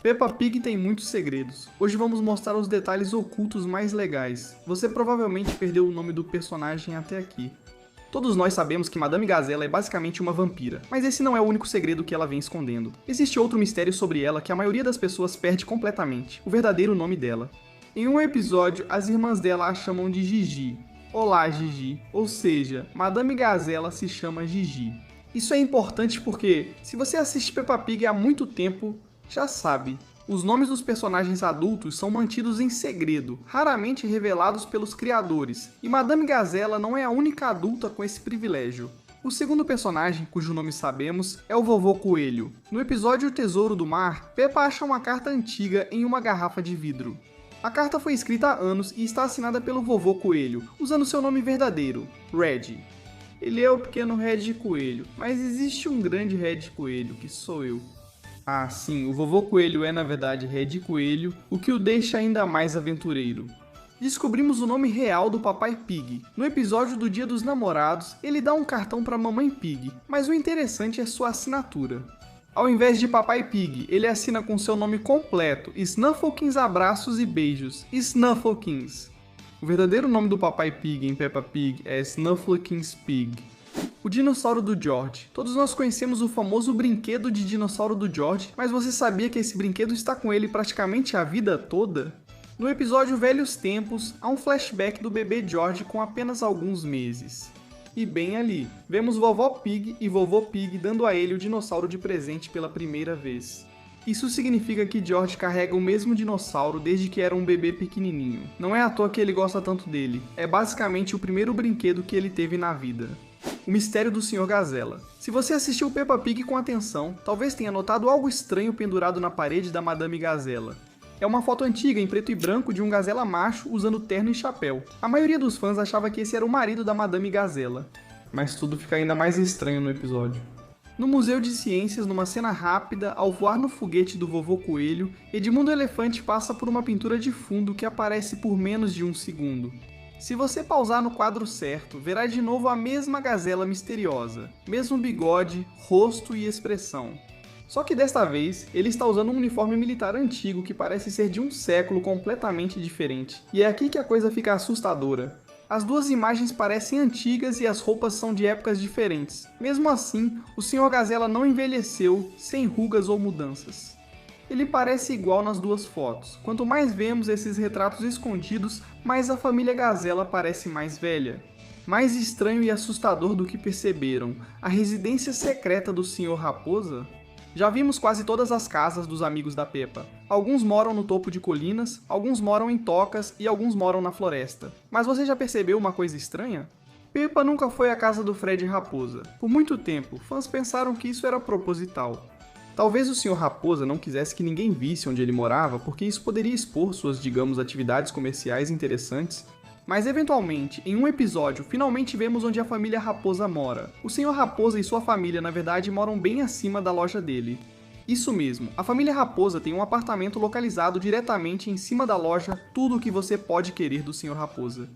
Peppa Pig tem muitos segredos. Hoje vamos mostrar os detalhes ocultos mais legais. Você provavelmente perdeu o nome do personagem até aqui. Todos nós sabemos que Madame Gazella é basicamente uma vampira, mas esse não é o único segredo que ela vem escondendo. Existe outro mistério sobre ela que a maioria das pessoas perde completamente, o verdadeiro nome dela. Em um episódio, as irmãs dela a chamam de Gigi. Olá, Gigi. Ou seja, Madame Gazella se chama Gigi. Isso é importante porque, se você assiste Peppa Pig há muito tempo, já sabe, os nomes dos personagens adultos são mantidos em segredo, raramente revelados pelos criadores, e Madame Gazella não é a única adulta com esse privilégio. O segundo personagem, cujo nome sabemos, é o Vovô Coelho. No episódio O Tesouro do Mar, Peppa acha uma carta antiga em uma garrafa de vidro. A carta foi escrita há anos e está assinada pelo Vovô Coelho, usando seu nome verdadeiro, Red. Ele é o pequeno Red Coelho, mas existe um grande Red Coelho, que sou eu. Ah, sim, o Vovô Coelho é na verdade Red Coelho, o que o deixa ainda mais aventureiro. Descobrimos o nome real do Papai Pig. No episódio do Dia dos Namorados, ele dá um cartão para Mamãe Pig, mas o interessante é sua assinatura. Ao invés de Papai Pig, ele assina com seu nome completo, Snufflekins Abraços e Beijos, Snufflekins. O verdadeiro nome do Papai Pig em Peppa Pig é Snufflekins Pig. O dinossauro do George. Todos nós conhecemos o famoso brinquedo de dinossauro do George, mas você sabia que esse brinquedo está com ele praticamente a vida toda? No episódio Velhos Tempos, há um flashback do bebê George com apenas alguns meses. E bem ali, vemos Vovó Pig e Vovô Pig dando a ele o dinossauro de presente pela primeira vez. Isso significa que George carrega o mesmo dinossauro desde que era um bebê pequenininho. Não é à toa que ele gosta tanto dele, é basicamente o primeiro brinquedo que ele teve na vida. O mistério do Sr. Gazella. Se você assistiu Peppa Pig com atenção, talvez tenha notado algo estranho pendurado na parede da Madame Gazella. É uma foto antiga em preto e branco de um gazela macho usando terno e chapéu. A maioria dos fãs achava que esse era o marido da Madame Gazella. Mas tudo fica ainda mais estranho no episódio. No Museu de Ciências, numa cena rápida, ao voar no foguete do Vovô Coelho, Edmundo Elefante passa por uma pintura de fundo que aparece por menos de um segundo. Se você pausar no quadro certo, verá de novo a mesma gazela misteriosa, mesmo bigode, rosto e expressão. Só que desta vez, ele está usando um uniforme militar antigo que parece ser de um século completamente diferente. E é aqui que a coisa fica assustadora. As duas imagens parecem antigas e as roupas são de épocas diferentes. Mesmo assim, o Sr. Gazella não envelheceu, sem rugas ou mudanças. Ele parece igual nas duas fotos. Quanto mais vemos esses retratos escondidos, mais a família Gazella parece mais velha. Mais estranho e assustador do que perceberam, a residência secreta do Sr. Raposa? Já vimos quase todas as casas dos amigos da Peppa. Alguns moram no topo de colinas, alguns moram em tocas e alguns moram na floresta. Mas você já percebeu uma coisa estranha? Peppa nunca foi à casa do Fred Raposa. Por muito tempo, fãs pensaram que isso era proposital. Talvez o Sr. Raposa não quisesse que ninguém visse onde ele morava, porque isso poderia expor suas, digamos, atividades comerciais interessantes. Mas eventualmente, em um episódio, finalmente vemos onde a família Raposa mora. O Sr. Raposa e sua família, na verdade, moram bem acima da loja dele. Isso mesmo, a família Raposa tem um apartamento localizado diretamente em cima da loja Tudo o que você pode querer do Sr. Raposa.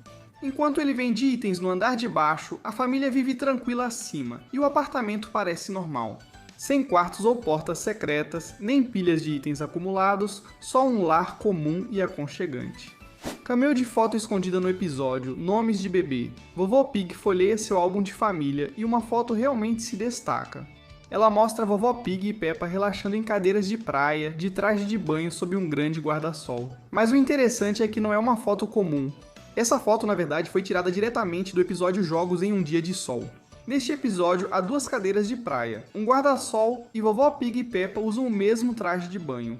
Enquanto ele vende itens no andar de baixo, a família vive tranquila acima, e o apartamento parece normal. Sem quartos ou portas secretas, nem pilhas de itens acumulados, só um lar comum e aconchegante. Cameo de foto escondida no episódio Nomes de Bebê. Vovó Pig folheia seu álbum de família e uma foto realmente se destaca. Ela mostra Vovó Pig e Peppa relaxando em cadeiras de praia, de traje de banho sob um grande guarda-sol. Mas o interessante é que não é uma foto comum. Essa foto, na verdade, foi tirada diretamente do episódio Jogos em um Dia de Sol. Neste episódio, há duas cadeiras de praia, um guarda-sol e Vovó Pig e Peppa usam o mesmo traje de banho.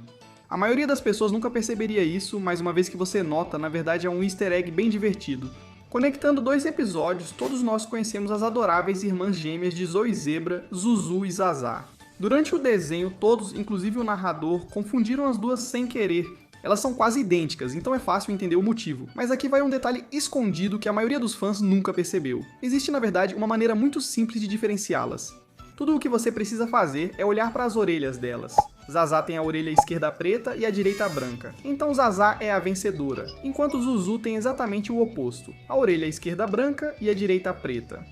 A maioria das pessoas nunca perceberia isso, mas uma vez que você nota, na verdade é um easter egg bem divertido. Conectando dois episódios, todos nós conhecemos as adoráveis irmãs gêmeas de Zoe Zebra, Zuzu e Zazá. Durante o desenho, todos, inclusive o narrador, confundiram as duas sem querer. Elas são quase idênticas, então é fácil entender o motivo. Mas aqui vai um detalhe escondido que a maioria dos fãs nunca percebeu. Existe, na verdade, uma maneira muito simples de diferenciá-las. Tudo o que você precisa fazer é olhar para as orelhas delas. Zazá tem a orelha esquerda preta e a direita branca. Então Zazá é a vencedora, enquanto Zuzu tem exatamente o oposto, a orelha esquerda branca e a direita preta.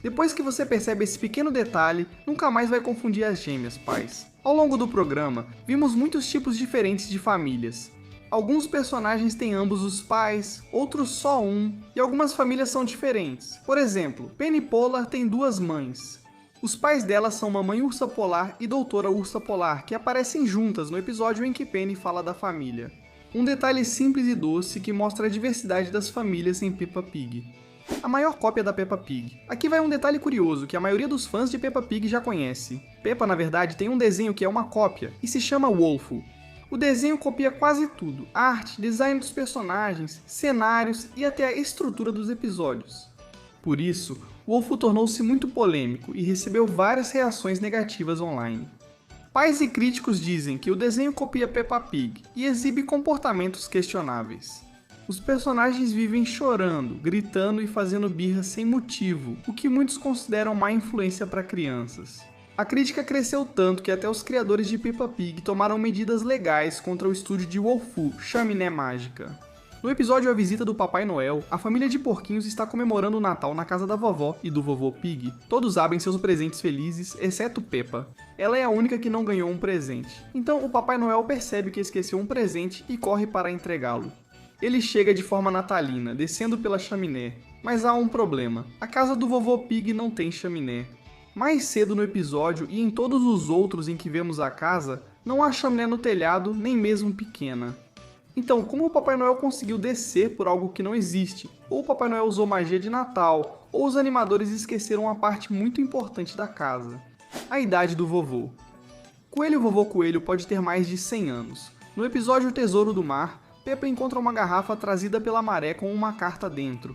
Depois que você percebe esse pequeno detalhe, nunca mais vai confundir as gêmeas, pais. Ao longo do programa, vimos muitos tipos diferentes de famílias. Alguns personagens têm ambos os pais, outros só um, e algumas famílias são diferentes. Por exemplo, Penny Polar tem duas mães. Os pais dela são Mamãe Ursa Polar e Doutora Ursa Polar, que aparecem juntas no episódio em que Penny fala da família. Um detalhe simples e doce que mostra a diversidade das famílias em Peppa Pig. A maior cópia da Peppa Pig. Aqui vai um detalhe curioso que a maioria dos fãs de Peppa Pig já conhece. Peppa, na verdade, tem um desenho que é uma cópia e se chama Wolfo. O desenho copia quase tudo: arte, design dos personagens, cenários e até a estrutura dos episódios. Por isso, Wolfo tornou-se muito polêmico e recebeu várias reações negativas online. Pais e críticos dizem que o desenho copia Peppa Pig e exibe comportamentos questionáveis. Os personagens vivem chorando, gritando e fazendo birra sem motivo, o que muitos consideram má influência para crianças. A crítica cresceu tanto que até os criadores de Peppa Pig tomaram medidas legais contra o estúdio de Wolfo, Chaminé Mágica. No episódio A Visita do Papai Noel, a família de porquinhos está comemorando o Natal na casa da vovó e do vovô Pig. Todos abrem seus presentes felizes, exceto Peppa. Ela é a única que não ganhou um presente. Então o Papai Noel percebe que esqueceu um presente e corre para entregá-lo. Ele chega de forma natalina, descendo pela chaminé. Mas há um problema: a casa do vovô Pig não tem chaminé. Mais cedo no episódio e em todos os outros em que vemos a casa, não há chaminé no telhado, nem mesmo pequena. Então, como o Papai Noel conseguiu descer por algo que não existe? Ou o Papai Noel usou magia de Natal, ou os animadores esqueceram uma parte muito importante da casa: a idade do vovô. Coelho Vovô Coelho pode ter mais de 100 anos. No episódio O Tesouro do Mar, Peppa encontra uma garrafa trazida pela maré com uma carta dentro.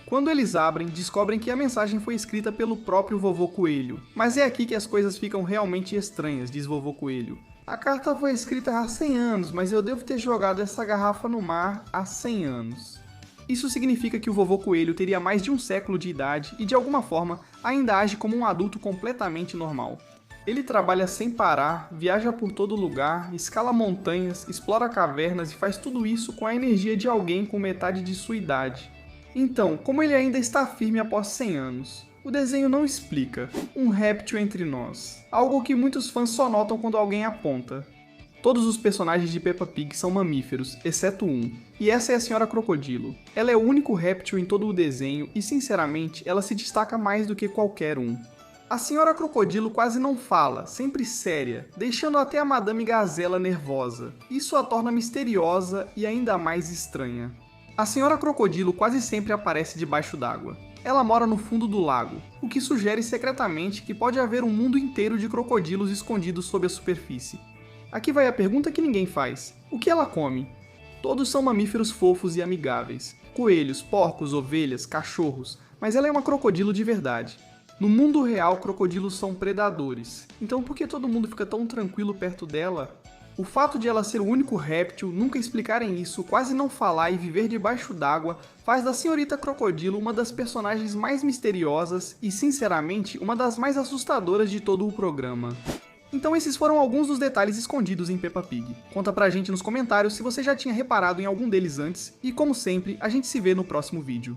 Quando eles abrem, descobrem que a mensagem foi escrita pelo próprio Vovô Coelho. Mas é aqui que as coisas ficam realmente estranhas, diz Vovô Coelho. A carta foi escrita há 100 anos, mas eu devo ter jogado essa garrafa no mar há 100 anos. Isso significa que o Vovô Coelho teria mais de um século de idade e, de alguma forma, ainda age como um adulto completamente normal. Ele trabalha sem parar, viaja por todo lugar, escala montanhas, explora cavernas e faz tudo isso com a energia de alguém com metade de sua idade. Então, como ele ainda está firme após 100 anos? O desenho não explica. Um réptil entre nós. Algo que muitos fãs só notam quando alguém aponta. Todos os personagens de Peppa Pig são mamíferos, exceto um. E essa é a Senhora Crocodilo. Ela é o único réptil em todo o desenho e, sinceramente, ela se destaca mais do que qualquer um. A Senhora Crocodilo quase não fala, sempre séria, deixando até a Madame Gazela nervosa. Isso a torna misteriosa e ainda mais estranha. A Senhora Crocodilo quase sempre aparece debaixo d'água. Ela mora no fundo do lago, o que sugere secretamente que pode haver um mundo inteiro de crocodilos escondidos sob a superfície. Aqui vai a pergunta que ninguém faz: o que ela come? Todos são mamíferos fofos e amigáveis. Coelhos, porcos, ovelhas, cachorros, mas ela é uma crocodilo de verdade. No mundo real, crocodilos são predadores, então por que todo mundo fica tão tranquilo perto dela? O fato de ela ser o único réptil, nunca explicarem isso, quase não falar e viver debaixo d'água, faz da Senhorita Crocodilo uma das personagens mais misteriosas e, sinceramente, uma das mais assustadoras de todo o programa. Então esses foram alguns dos detalhes escondidos em Peppa Pig. Conta pra gente nos comentários se você já tinha reparado em algum deles antes, e como sempre, a gente se vê no próximo vídeo.